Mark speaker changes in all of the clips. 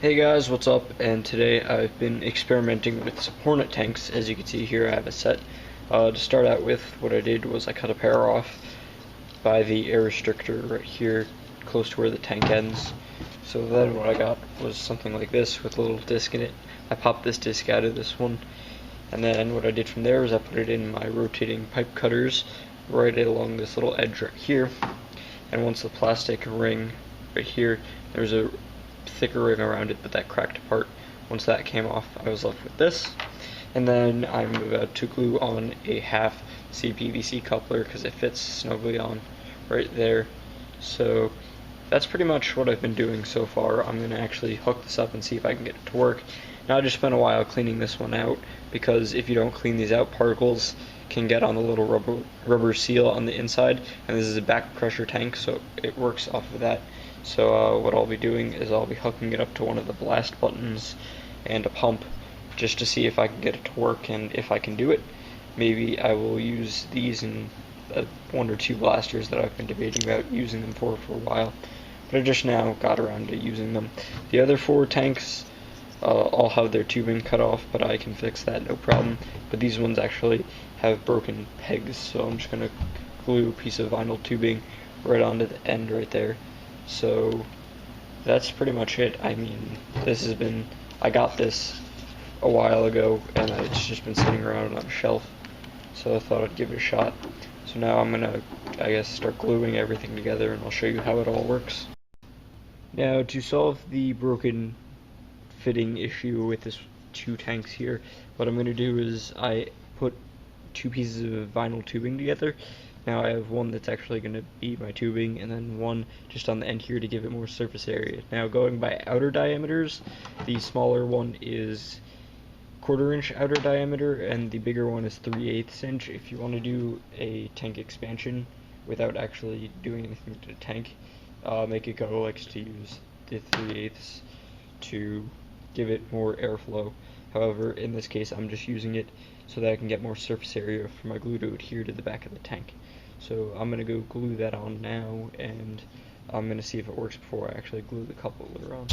Speaker 1: Hey guys, what's up? And today I've been experimenting with some Hornet tanks. As you can see here, I have a set. To start out with, what I did was I cut a pair off by the air restrictor right here, close to where the tank ends. So then what I got was something like this with a little disc in it. I popped this disc out of this one, and then what I did from there is I put it in my rotating pipe cutters right along this little edge right here. And once the plastic ring right here, there's a thicker ring around it, but that cracked apart. Once that came off, I was left with this. And then I'm about to glue on a half CPVC coupler because it fits snugly on right there. So that's pretty much what I've been doing so far. I'm going to actually hook this up and see if I can get it to work. Now I just spent a while cleaning this one out because if you don't clean these out, particles can get on the little rubber seal on the inside, and this is a back pressure tank, so it works off of that. So what I'll be doing is I'll be hooking it up to one of the blast buttons and a pump just to see if I can get it to work, and if I can do it, maybe I will use these in one or two blasters that I've been debating about using them for a while. But I just now got around to using them. The other four tanks all have their tubing cut off, but I can fix that, no problem. But these ones actually have broken pegs, so I'm just going to glue a piece of vinyl tubing right onto the end right there. So that's pretty much it. I mean, I got this a while ago, and it's just been sitting around on a shelf, so I thought I'd give it a shot. So now I'm gonna, I guess, start gluing everything together, and I'll show you how it all works. Now, to solve the broken fitting issue with this two tanks here, what I'm gonna do is I put two pieces of vinyl tubing together. Now I have one that's actually going to be my tubing, and then one just on the end here to give it more surface area. Now going by outer diameters, the smaller one is 1/4 inch outer diameter, and the bigger one is 3/8 inch. If you want to do a tank expansion without actually doing anything to the tank, make it go like to use the 3/8 to give it more airflow. However, in this case, I'm just using it so that I can get more surface area for my glue to adhere to the back of the tank. So I'm going to go glue that on now, and I'm going to see if it works before I actually glue the coupler on.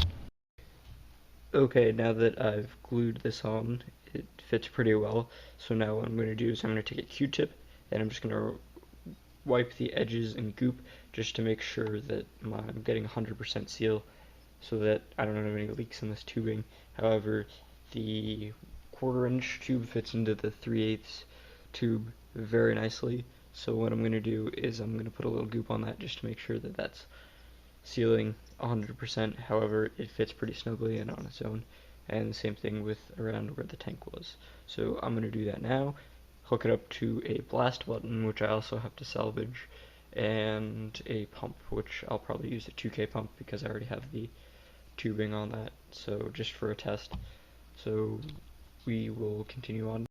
Speaker 1: Okay, now that I've glued this on, it fits pretty well. So now what I'm going to do is I'm going to take a Q-tip, and I'm just going to wipe the edges and goop just to make sure that I'm getting 100% seal so that I don't have any leaks in this tubing. However, the 1/4 inch tube fits into the 3/8 tube very nicely. So what I'm going to do is I'm going to put a little goop on that just to make sure that that's sealing 100%. However, it fits pretty snugly and on its own. And the same thing with around where the tank was. So I'm going to do that now, hook it up to a blast button, which I also have to salvage, and a pump, which I'll probably use a 2K pump because I already have the tubing on that, so just for a test. So we will continue on.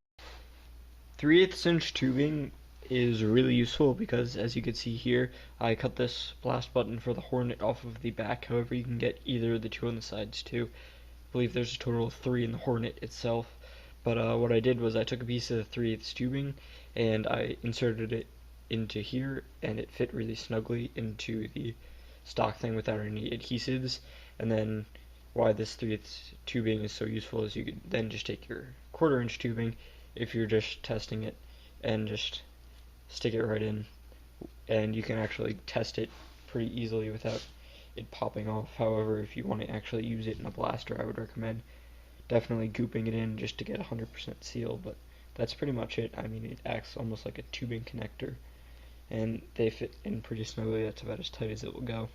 Speaker 1: 3/8 inch tubing is really useful because, as you can see here, I cut this blast button for the Hornet off of the back. However, you can get either of the two on the sides too. I believe there's a total of 3 in the Hornet itself. But what I did was I took a piece of the 3/8 tubing and I inserted it into here, and it fit really snugly into the stock thing without any adhesives. And then why this 3/8 tubing is so useful is you could then just take your 1/4 inch tubing if you're just testing it and just stick it right in, and you can actually test it pretty easily without it popping off. However, if you want to actually use it in a blaster, I would recommend definitely gooping it in just to get 100% seal, but that's pretty much it. I mean, it acts almost like a tubing connector, and they fit in pretty snugly. That's about as tight as it will go.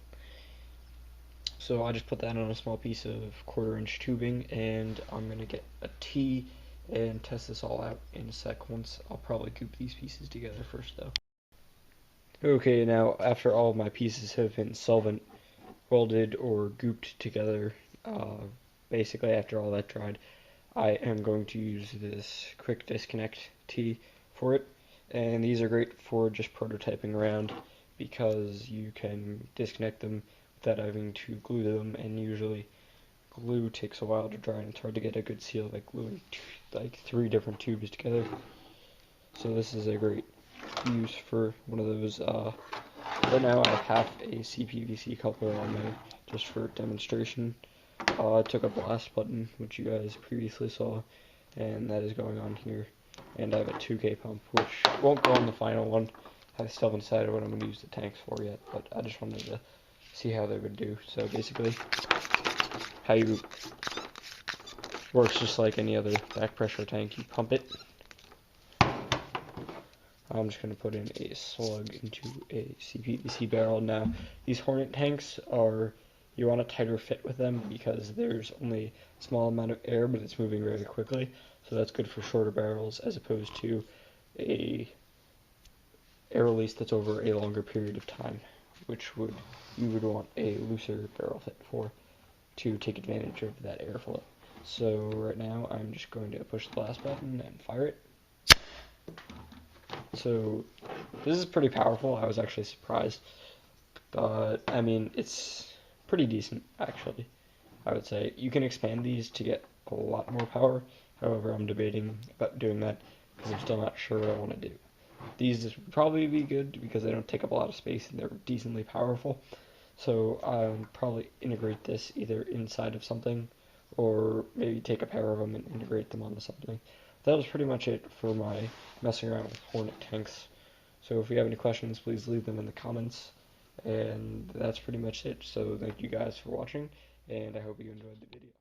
Speaker 1: So I just put that on a small piece of 1/4 inch tubing, and I'm going to get a T and test this all out in a sec. Once I'll probably goop these pieces together first though. Okay, now after all my pieces have been solvent welded or gooped together, basically after all that dried, I am going to use this quick disconnect T for it. And these are great for just prototyping around because you can disconnect them without having to glue them, and usually glue takes a while to dry and it's hard to get a good seal by gluing like 3 different tubes together. So this is a great use for one of those. Right now I have half a CPVC coupler on there just for demonstration, I took a blast button, which you guys previously saw, and that is going on here. And I have a 2K pump, which won't go on the final one. I still haven't decided what I'm going to use the tanks for yet, but I just wanted to see how they would do. So basically, how you works just like any other back pressure tank. You pump it. I'm just going to put in a slug into a CPVC barrel. Now, these Hornet tanks you want a tighter fit with them because there's only a small amount of air, but it's moving very quickly. So that's good for shorter barrels as opposed to a air release that's over a longer period of time, which you would want a looser barrel fit for to take advantage of that airflow. So right now I'm just going to push the blast button and fire it. So this is pretty powerful. I was actually surprised, but I mean it's pretty decent actually. I would say you can expand these to get a lot more power. However, I'm debating about doing that because I'm still not sure what I want to do. These would probably be good because they don't take up a lot of space and they're decently powerful. So I'll probably integrate this either inside of something or maybe take a pair of them and integrate them onto something. That was pretty much it for my messing around with Hornet tanks. So if you have any questions, please leave them in the comments. And that's pretty much it. So thank you guys for watching, and I hope you enjoyed the video.